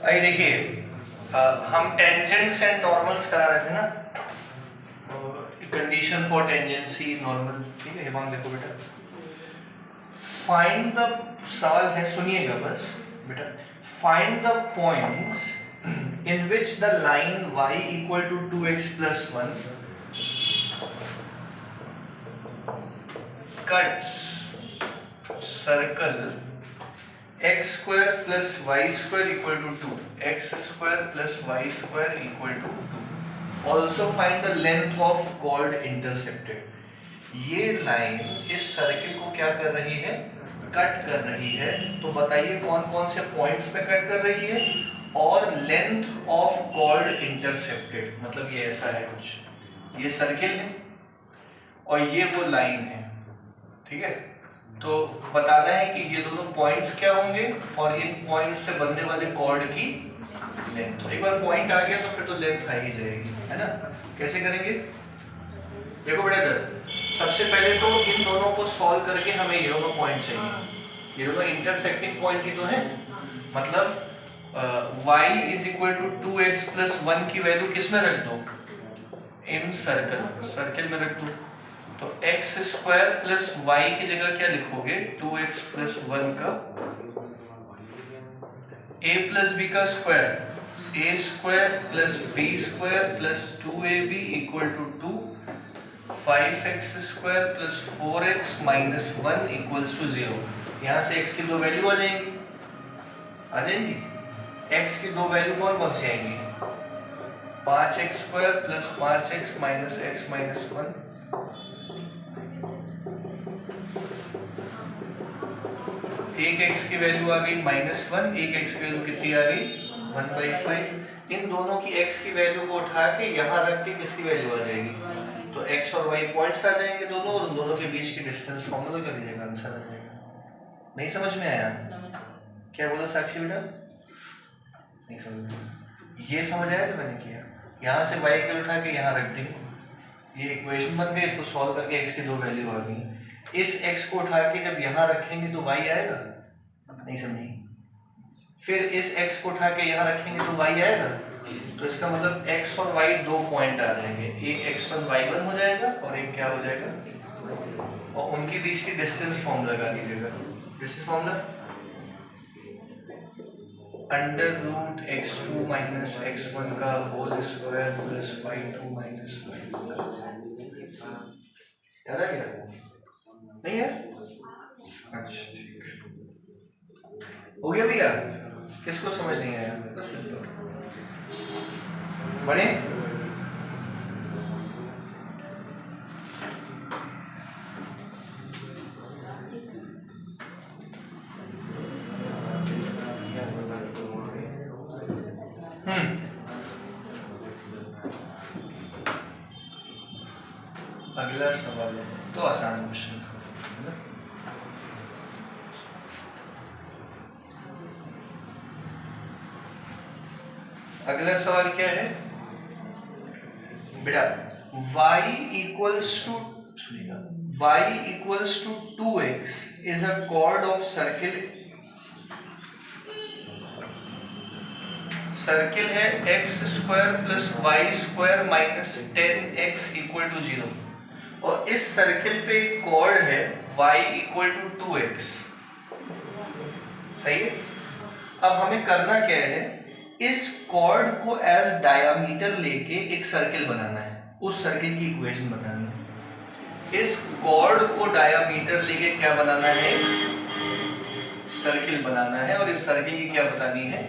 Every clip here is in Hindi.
आइए देखिए, हम टेंजेंट्स एंड नॉर्मल्स करा रहे थे ना, कंडीशन फॉर टेंजेंसी नॉर्मल। ठीक है हिमांग, देखो बेटा, फाइंड द, सवाल है सुनिएगा बस बेटा, find the points in which the line y equal to 2x plus 1 cuts circle x square plus y square equal to 2, x square plus y square equal to 2। Also find the length of chord intercepted. ये लाइन इस सर्किल को क्या कर रही है, कट कर रही है। तो बताइए कौन कौन से पॉइंट्स पे कट कर रही है, और लेंथ ऑफ कॉर्ड इंटरसेप्टेड, मतलब ये ऐसा है कुछ, ये सर्किल है और ये वो लाइन है। ठीक है, तो बताना है कि ये दोनों पॉइंट्स क्या होंगे और इन पॉइंट्स से बनने वाले कॉर्ड की लेंथ। तो एक बार पॉइंट आ गया तो फिर तो लेंथ आ ही जाएगी, है ना। कैसे करेंगे, देखो बेटा इधर, सबसे पहले तो इन दोनों को सॉल्व करके हमें ये दोनों पॉइंट चाहिए। ये दोनों इंटरसेक्टिंग पॉइंट ही तो है, मतलब y is equal to 2x plus 1 की वैल्यू किस में रख दो, इन सर्किल में रख दो। तो x स्क्वायर प्लस वाई की जगह क्या लिखोगे, 2x प्लस 1 का a प्लस बी का स्क्वायर, a square plus b square plus 2ab equal to 2, 5x square plus 4x minus 1 equals to 0। यहाँ से x की दो वैल्यू आ जाएंगी। x की दो वैल्यू कौन कौन सी आएंगी, 5x square plus 5x minus x minus 1, एक x की वैल्यू आ गई -1, एक x की वैल्यू कितनी आ गई 1/5। इन दोनों की x की वैल्यू को उठा के यहाँ रख के किसकी वैल्यू आ जाएगी, तो x और y पॉइंट्स आ जाएंगे दोनों, और उन दोनों के बीच की डिस्टेंस फॉर्मूला कर लीजिएगा, आंसर आ जाएगा। नहीं समझ में आया, क्या बोला साक्षी बेटा, नहीं समझ, ये समझ आया जो मैंने किया। यहाँ से y की उठा के यहाँ रख देंगे, ये इक्वेशन बन गई, इसको सॉल्व करके x की दो वैल्यू आ गई। इस x को उठा के जब यहाँ रखेंगे तो y आएगा, नहीं समझी। फिर इस x को उठा के यहाँ रखेंगे तो y आएगा, तो इसका मतलब x और y दो पॉइंट आ जाएंगे, एक x1 y1 हो जाएगा और एक क्या हो जाएगा, और उनके बीच की डिस्टेंस फॉर्मूला लगा दीजिएगा। Distance formula √x2 minus x1 का whole square plus y2 minus y1 का। याद आ गया, नहीं है? अच्छा ठीक हो गया भैया, किसको समझ नहीं आया बस बने। अगला सवाल है तो आसान क्वेश्चन है ना। अगला सवाल क्या है बेटा, y equals to 2x is a chord of circle है x square plus y square minus 10x equal to 0, और इस सर्किल पे कॉर्ड है y इक्वल टू 2x। सही है, अब हमें करना क्या है, इस कॉर्ड को एज डायामीटर लेके एक सर्किल बनाना है, उस सर्किल की इक्वेशन बतानी है। इस कॉर्ड को डायामीटर लेके क्या बनाना है, सर्किल बनाना है, और इस सर्किल की क्या बतानी है,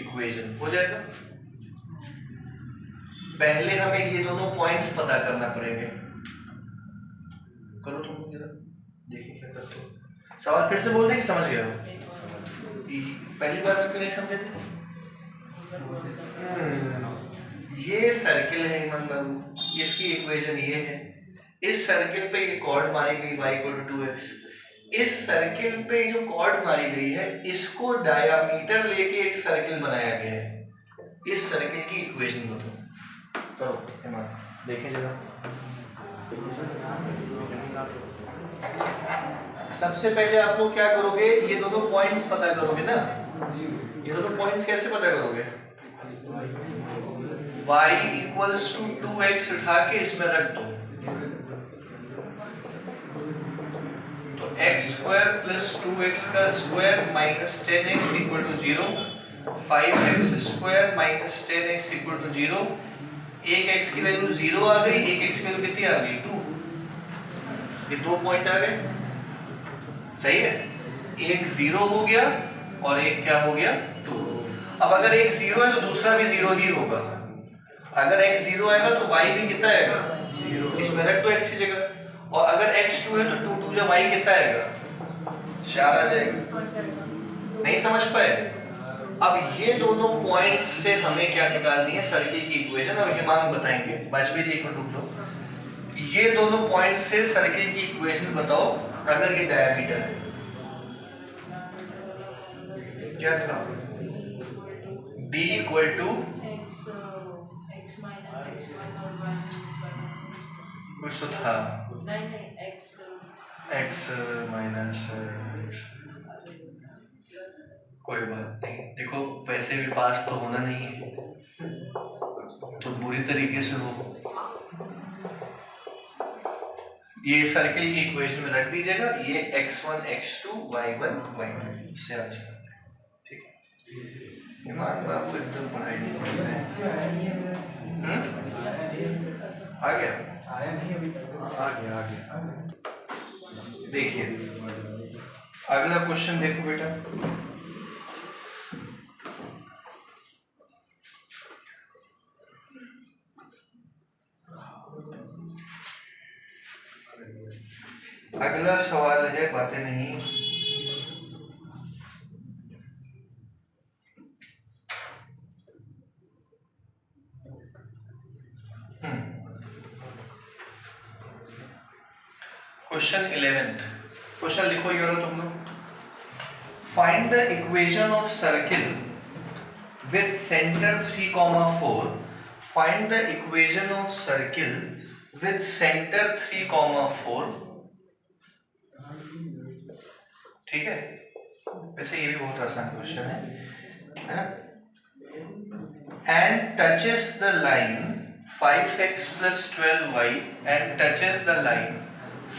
इक्वेशन। हो जाएगा। पहले हमें ये दोनों पॉइंट्स पता करना पड़ेंगे। करो तुम जरा, देखिए क्या करते हो। सवाल फिर से बोल दें कि समझ गए हो, पहली बार में क्यों नहीं समझे थे। ये सर्किल है हिमन बाबू, इसकी इक्वेशन ये है, इस सर्किल पे ये कॉर्ड मारी गई y इक्वल टू 2x, इस सर्किल पे जो कॉर्ड मारी गई है इसको डायामीटर लेके एक सर्किल बनाया गया है, इस सर्किल की इक्वेशन बताओ। करो हिमन, देखें जरा। सबसे पहले आप लोग क्या करोगे, ये दोनों पॉइंट्स पता करोगे ना, ये दोनों पॉइंट्स कैसे पता करोगे? y इक्वल्स टू 2x उठा के इसमें रख दो, तो x स्क्वायर प्लस 2x का square minus 10x equal to 0, 5x square minus 10x equal to 0। एक x की वैल्यू 0 आ गई, एक x की वैल्यू कितनी आ गई? 2। ये दो पॉइंट आ गए, सही है। एक 0 हो गया और एक क्या हो गया? 2। अब अगर एक 0 है तो दूसरा भी 0 ही होगा। अगर x 0 आएगा तो y भी कितना आएगा? 0। इसमें रख दो x की जगह। और अगर x 2 है तो 2 2 या y कितना आएगा? 4 आ जाएगा। नहीं समझ पाए? अब ये दोनों पॉइंट्स से हमें क्या निकालनी है? सर्किल की इक्वेशन। अब हिमांक बताएंगे, बाजपेयी जी को ढूंढ लो। ये दोनों पॉइंट से सर्किल की इक्वेशन बताओ अगर ये डायमीटर है। क्या था? d equal to x minus x1 और y कुछ तो था, नहीं x माइनस कोई बात नहीं। देखो वैसे भी पास तो होना नहीं है, तो बुरी तरीके से हो। ये सर्किल की इक्वेशन में रख दीजिएगा, ये x1 x2 y1 y2 से आ जाएगा। ठीक है, ईमान आपको एकदम पढ़ाई नहीं पड़ती है। आ गया? आ गया। देखिए अगला क्वेश्चन देखो बेटा। अगला सवाल है, बातें नहीं। Question 11th। क्वेश्चन लिखो ये तुम लोग। Find the equation of circle with centre 3,4। Find the equation of circle with centre 3,4। ठीक है, वैसे ये भी बहुत आसान क्वेश्चन है ना? And touches the line 5x plus 12y and touches the line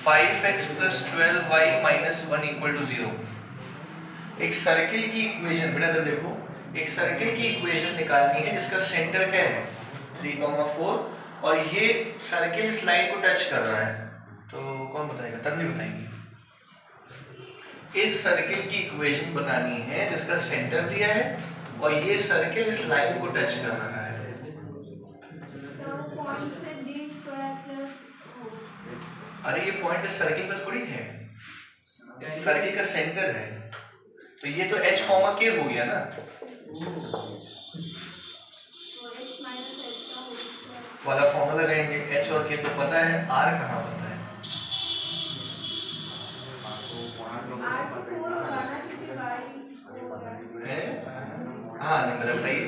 5x plus 12y minus 1 equal to 0। एक सर्किल की इक्वेशन बेटा इधर देखो, एक सर्किल की इक्वेशन निकालनी है जिसका सेंटर क्या है? 3,4 और ये सर्किल इस लाइन को टच कर रहा है। तो कौन बताएगा? तब नहीं बताएंगे। इस सर्किल की इक्वेशन बतानी है जिसका सेंटर दिया है और ये सर्किल इस लाइन को टच कर रहा है। अरे ये पॉइंट इस सर्किल में थोड़ी है, सर्किल का सेंटर है, तो ये तो h कॉमा k हो गया ना। वाला फॉर्मूला लगाएंगे, h और k तो पता है, r कहाँ पता है? हाँ नंबर बताइए।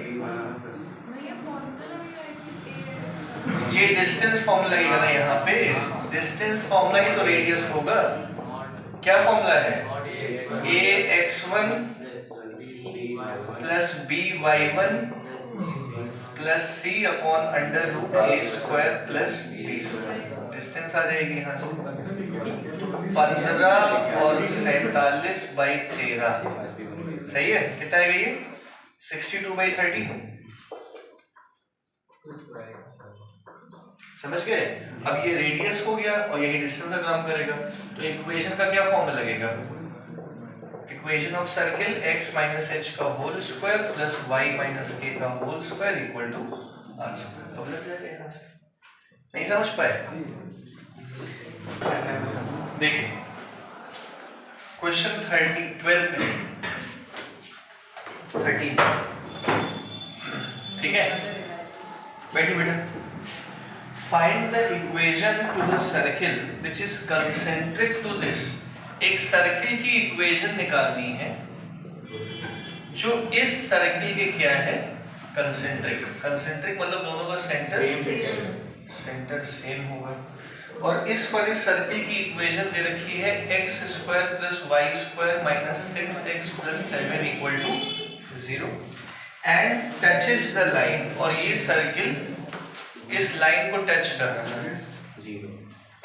ये डिस्टेंस फॉर्मूला लगेगा ना यहाँ पे, डिस्टेंस फॉर्मूला ही तो रेडियस होगा। क्या फॉर्मूला है? ax1 plus by1 plus c upon under root a square plus b square. Distance आ जाएगी यहाँ से 15 और 47/13। सही है? कितना आएगा ये? 62/30। समझ गए? अब ये रेडियस हो गया और यही डिस्टेंस का काम करेगा, तो इक्वेशन का क्या फॉर्मूला लगेगा? Equation of circle x minus h का whole square plus y minus k का whole square equal to r square. अब लग जाएगा यहाँ से। नहीं समझ पाए? देखिए क्वेश्चन 12 में 13। ठीक है, बैठिए बेटा। Find the equation to the circle which is concentric to this. एक सर्किल की इक्वेशन निकालनी है जो इस सर्किल के क्या है? कंसेंट्रिक। कंसेंट्रिक मतलब दोनों का सेंटर सेम होगा। और इस वाली सर्किल की इक्वेशन दे रखी है x² + y² - 6x + 7 = 0 and touches the line, और ये सर्किल इस लाइन को टच कर रहा है 0,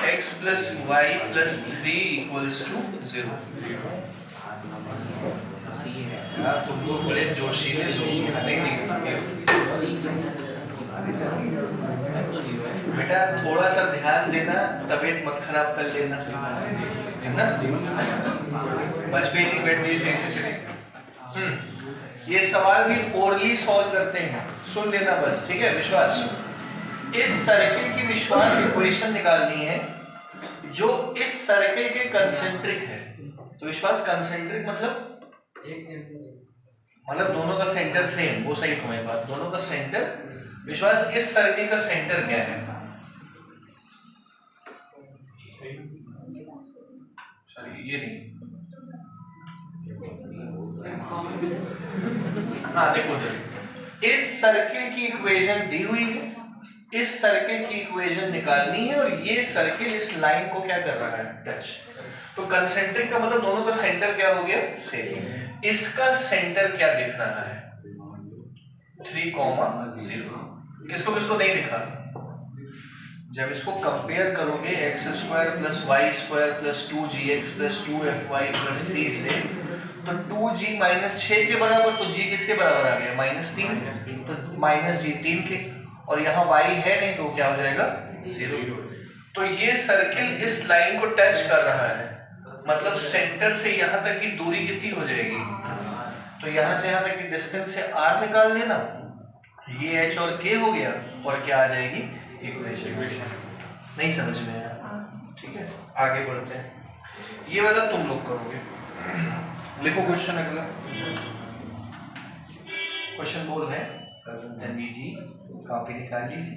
x plus y plus 3 equals to 0। यार तुम लोग बड़े जोशीले लोग नहीं बेटा, थोड़ा सा ध्यान देना, तबीयत मत खराब कर लेना, है ना? बच गई नहीं, बैठ गई सही से चले। ये सवाल भी ओरली सॉल्व करते हैं, सुन लेना बस, ठीक है? विश्वास, इस सर्किल की विश्वास इक्वेशन निकालनी है जो इस सर्किल के कंसेंट्रिक है। तो विश्वास कंसेंट्रिक मतलब दोनों का सेंटर सेम, वो सही तुम्हारी बात, दोनों का सेंटर। विश्वास, इस सर्किल का सेंटर क्या है? सॉरी, ये नहीं, हाँ देखो, इस सर्किल की इक्वेशन दी हुई है, इस सर्किल की इक्वेशन निकालनी है, और ये सर्किल इस लाइन को क्या कर रहा है? टच। तो कंसेंट्रिक का मतलब दोनों का सेंटर क्या हो गया? सेम। इसका सेंटर क्या दिख रहा है? 3,0। किसको किसको नहीं दिखा? जब इसको कंपेयर करोगे x² + y² + 2gx + 2fy + c से, तो 2g - 6 के बराबर, तो g किसके बराबर आ गया? -3, तो -g 3 के, और यहाँ y है नहीं, तो क्या हो जाएगा? 0। तो ये सर्किल इस लाइन को टच कर रहा है, मतलब सेंटर से यहाँ तक की दूरी कितनी हो जाएगी? तो यहाँ से यहाँ तक की डिस्टेंस से r निकाल लेना, ये h और k हो गया, और क्या आ जाएगी? इक्वेशन। नहीं समझ में आया? ठीक है, आगे बढ़ते हैं। ये वाला तुम लोग करोगे। लिखो क्वेश्चन अगला। क्वेश्चन बोल रहे हैं, तन्वी जी कॉपी निकाल लीजिए,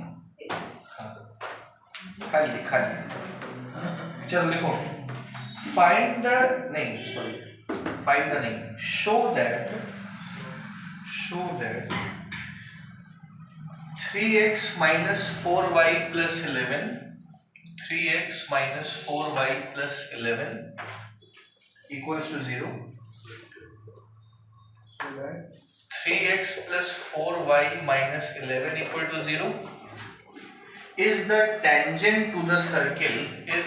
खाली चलो लिखो। फाइंड द नहीं, show that 3x - 4y + 11 3x - 4y + 11 equals to 0, so that 3x + 4y - 11 equal to 0 is the tangent to the circle x²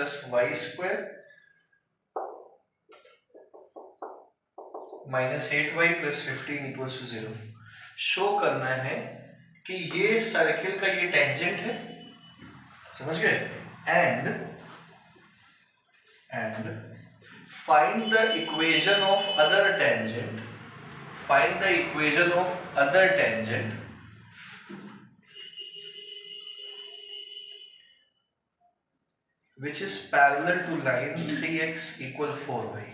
+ y² -8y + 15 equals to 0। Show करना है कि ये सर्किल का ये टेंजेंट है, समझ गए? And find the equation of other tangent which is parallel to line 3x = 4y,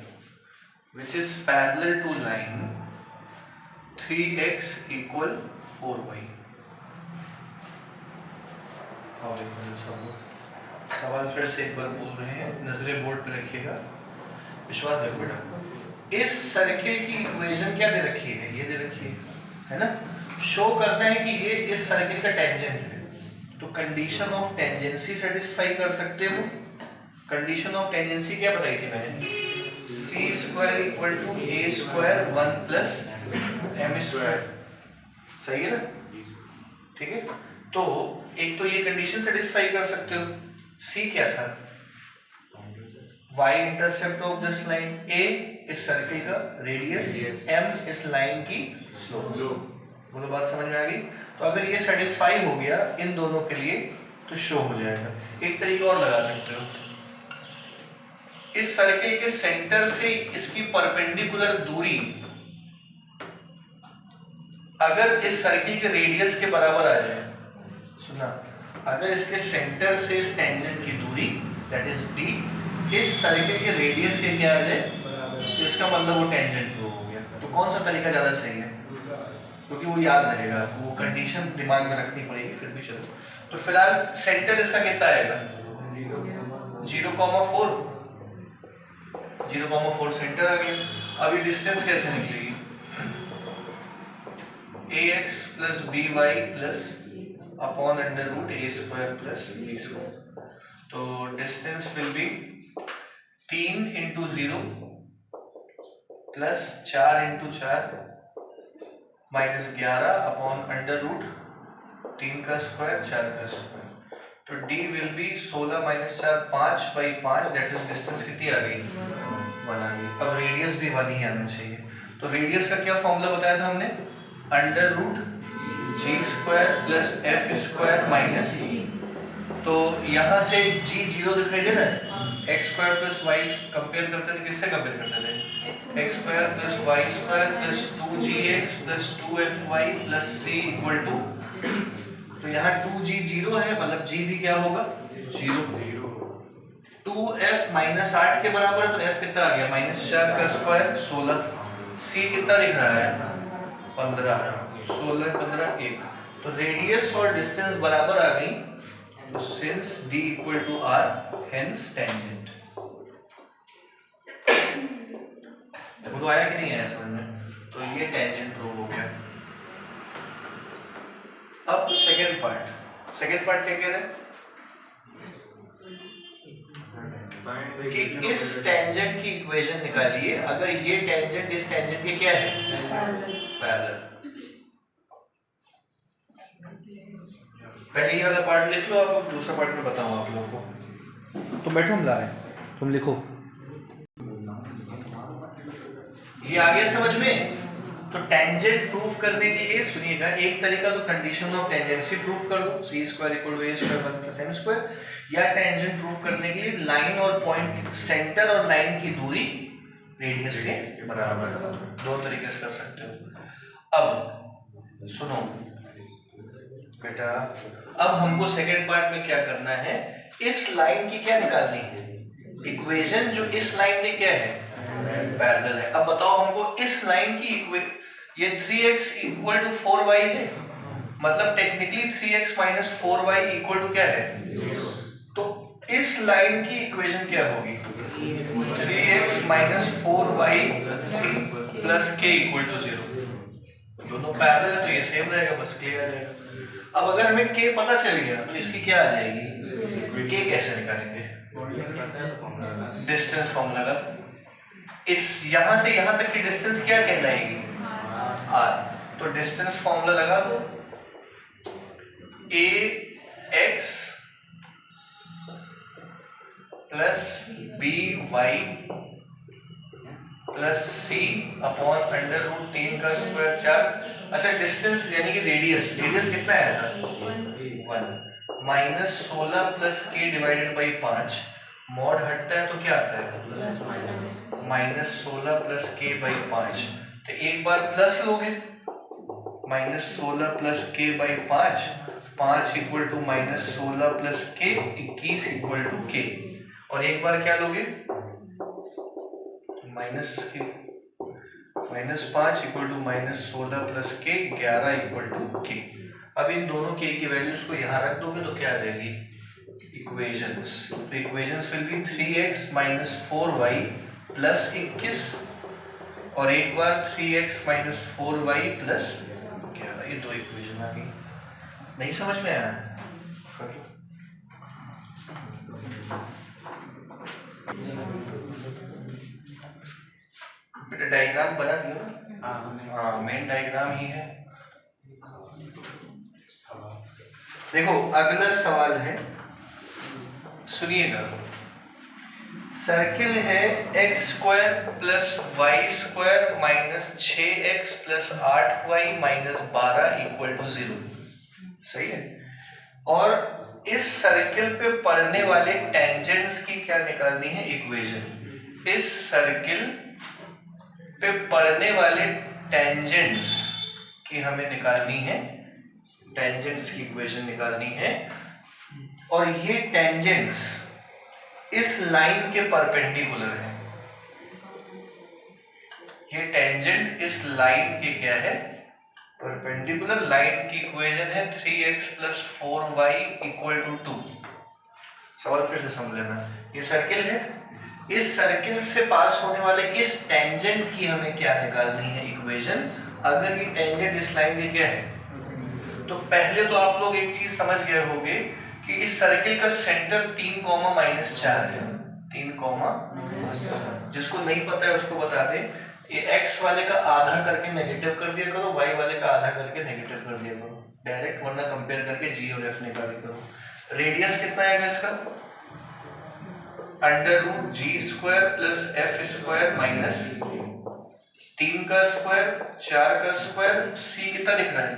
which is parallel to line 3x = 4y। सवाल फिर से एक बार बोल रहे हैं, नजरें बोर्ड पे रखिएगा, विश्वास देखो बेटा। इस सर्किल की इक्वेशन क्या दे रखी है? ये दे रखी है ना? शो करना है कि ये इस सर्किल का टेंजेंट है, तो कंडीशन ऑफ टेंजेंसी सेटिस्फाई कर सकते हो। कंडीशन ऑफ टेंजेंसी क्या बताई थी मैंने? c² = a² 1 + m², सही है ना? ठीक है, तो एक तो ये कंडीशन सेटिस्फाई कर सकते हो। c क्या था? y intercept of this line, a इस सर्किल का रेडियस, m इस लाइन की स्लोप। बोलो बात समझ में आ गई? तो अगर ये सेटिस्फाई हो गया इन दोनों के लिए, तो शो हो जाएगा। एक तरीका और लगा सकते हो, इस सर्किल के सेंटर से इसकी परपेंडिकुलर दूरी अगर इस सर्किल के रेडियस के बराबर आ जाए, सुना, अगर इसके सेंटर से इस टेंजेंट की दूरी दैट इज d इस सर्किल के रेडियस के क्या आ जाए, तो इसका मतलब वो टेंजेंट प्रूव हो गया। तो कौन सा तरीका ज्यादा सही है? क्योंकि वो याद रहेगा, वो कंडीशन दिमाग में रखनी पड़ेगी, फिर भी चलो। तो फिलहाल सेंटर इसका कितना आएगा? 0,4 सेंटर आ गया। अब ये डिस्टेंस कैसे निकलेगी? ax + by / (a² + b²). तो distance will be 3 × 0, plus 4 into 4 minus 11 upon under root 3 का स्क्वायर 4 का स्क्वायर। तो d will be 16 minus 4 5/5, that is distance कितनी आ गई 1 आ गई। अब रेडियस भी 1 ही आना चाहिए। तो रेडियस का क्या फॉर्मूला बताया था हमने, under root g square plus f square minus, तो यहाँ से g 0 दिखाई दे रहा है, x square plus y compare करते थे, किससे कंपेयर करते थे, x square plus y square plus 2gx plus 2fy plus c equal to, तो यहाँ 2g 0 है, मतलब g भी क्या होगा 0। 2f माइनस 8 के बराबर है, तो f कितना आ गया माइनस 4 का स्क्वायर 16, c कितना दिख रहा है 15, 16 15 1, तो रेडियस और डिस्टेंस बराबर आ गई। तो since d equal to r hence tangent. देखो तो आया कि नहीं आया समझ में, तो ये टेंजेंट प्रूव हो गया। अब सेकेंड पार्ट क्या कह रहे हैं कि इस टेंजेंट की इक्वेशन निकालिए अगर ये टेंजेंट इस टेंजेंट के क्या है पैरेलल। पहले ये वाला पार्ट लिख लो, आप दूसरा पार्ट में बताऊं आप लोगों को। तो बैठो हम ला रहे हैं, तुम लिखो। ये आ गया समझ में। तो टेंजेंट प्रूफ करने के लिए सुनिएगा, एक तरीका तो कंडीशन ऑफ टेंजेंसी प्रूफ कर लो, c square equal to a square 1 plus m square, या टेंजेंट प्रूफ करने के लिए लाइन और पॉइंट सेंटर और लाइन की दूरी रेडियस के बराबर, दो तरीके से कर सकते हो। अब सुनो बेटा, अब हमको सेकेंड पार्ट में क्या करना है, इस लाइन की क्या निकालनी है इक्वेशन, जो इस लाइन की क्या है पैरेलल है। अब बताओ हमको इस लाइन की ये 3x इक्वल टू 4y है, मतलब technically 3x minus 4y equal to क्या है 0। तो इस लाइन की इक्वेशन क्या होगी 3x minus 4y plus k equal to 0। दोनों पैरेलल है तो ये सेम रहेगा, बस क्लियर आ जाएगा। अब अगर हमें k पता चल गया तो इसकी क्या आ जाएगी, k कैसे निकालेंगे, डिस्टेंस फॉर्मूला का, इस यहां से यहां तक की डिस्टेंस क्या कहलाएगी r। तो डिस्टेंस फॉर्मूला लगा दो, ax plus by plus c upon under root 3 का स्क्वायर 4। अच्छा डिस्टेंस यानी कि रेडियस कितना आया था 1 minus 16 plus k divided by 5, mod हटता है तो क्या आता है माइनस 16 प्लस k बाई 5। तो एक बार प्लस लोगे minus 16 plus k by 5 equal to minus 16 plus k 21 equal to k, और एक बार क्या लोगे minus 5 equal to minus 16 plus k 11 equal to k। अब इन दोनों k की वैल्यूज को यहाँ रख दोगे तो क्या आ जाएगी इक्वेशंस। तो equations will be 3x minus 4y plus 21, और एक बार 3x माइनस 4y प्लस 11। ये दो इक्वेशन आ गई। नहीं समझ में आया बेटा, डायग्राम बना दियो ना, हाँ मेन डायग्राम ही है। देखो अगला सवाल है, सुनिएगा, सर्किल है x square plus y square minus 6x plus 8y minus 12 equal to 0, सही है। और इस सर्किल पे पड़ने वाले टेंजेंट्स की क्या निकालनी है इक्वेशन। इस सर्किल पे पड़ने वाले टेंजेंट्स की हमें निकालनी है, टेंजेंट्स की इक्वेशन निकालनी है, और ये टेंजेंट्स इस लाइन के परपेंडिकुलर है। ये टेंजेंट इस लाइन के क्या है परपेंडिकुलर। लाइन की इक्वेशन है 3x plus 4y equal to 2। सवाल फिर से समझ लेना, ये सर्किल है, इस सर्किल से पास होने वाले इस टेंजेंट की हमें क्या निकालनी है इक्वेशन। अगर ये टेंजेंट इस लाइन की क्या है, तो पहले तो आप लोग एक चीज समझ गए होंगे कि इस सर्किल का सेंटर 3, -4 है। 3, जिसको नहीं पता है उसको बता दें, ये x वाले का आधा करके नेगेटिव कर दिया करो, y वाले का आधा करके नेगेटिव कर दिया करो डायरेक्ट, वरना कंपेयर करके g और f निकाल करो। रेडियस कितना आएगा इसका? Under root g square plus f square minus 3 का स्क्वायर 4 का स्क्वायर, c कितना लिख रहा है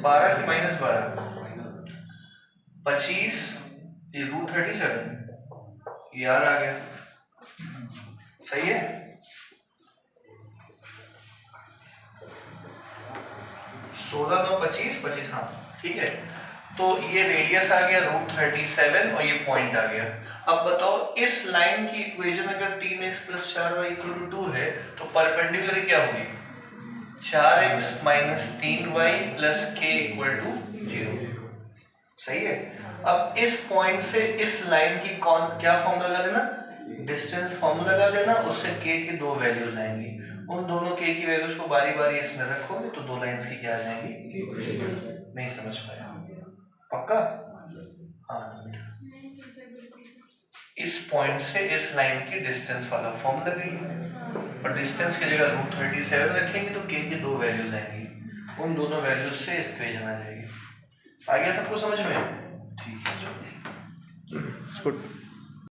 12 की माइनस 12 25, ये रूट 37 यार आ गया, सही है। 16 9 25 25, हाँ ठीक है। तो ये रेडियस आ गया रूट 37 और ये पॉइंट आ गया। अब बताओ इस लाइन की इक्वेशन अगर 3x + 4y = 2 है तो परपेंडिकुलर क्या होगी? 4x - 3y + k = 0, सही है। अब इस पॉइंट से इस लाइन की क्या फॉर्मूला लगा देना? डिस्टेंस फॉर्मूला लगा देना, उससे k की दो वैल्यूज आएंगी। उन दोनों k की वैल्यूज को बारी बारी इसमें रखोगे तो दो लाइंस की क्या आ जाएंगी? नहीं समझ पाया? पक्का? हाँ, इस पॉइंट से इस लाइन की डिस्टेंस वाला फॉर्म लगेगी और डिस्टेंस की जगह रूट 37 रखेंगे तो k की दो वैल्यूज आएंगी, उन दोनों वैल्यूज से इक्वेशन आ जाएगी। आ गया सबको समझ में? ठीक है, इसको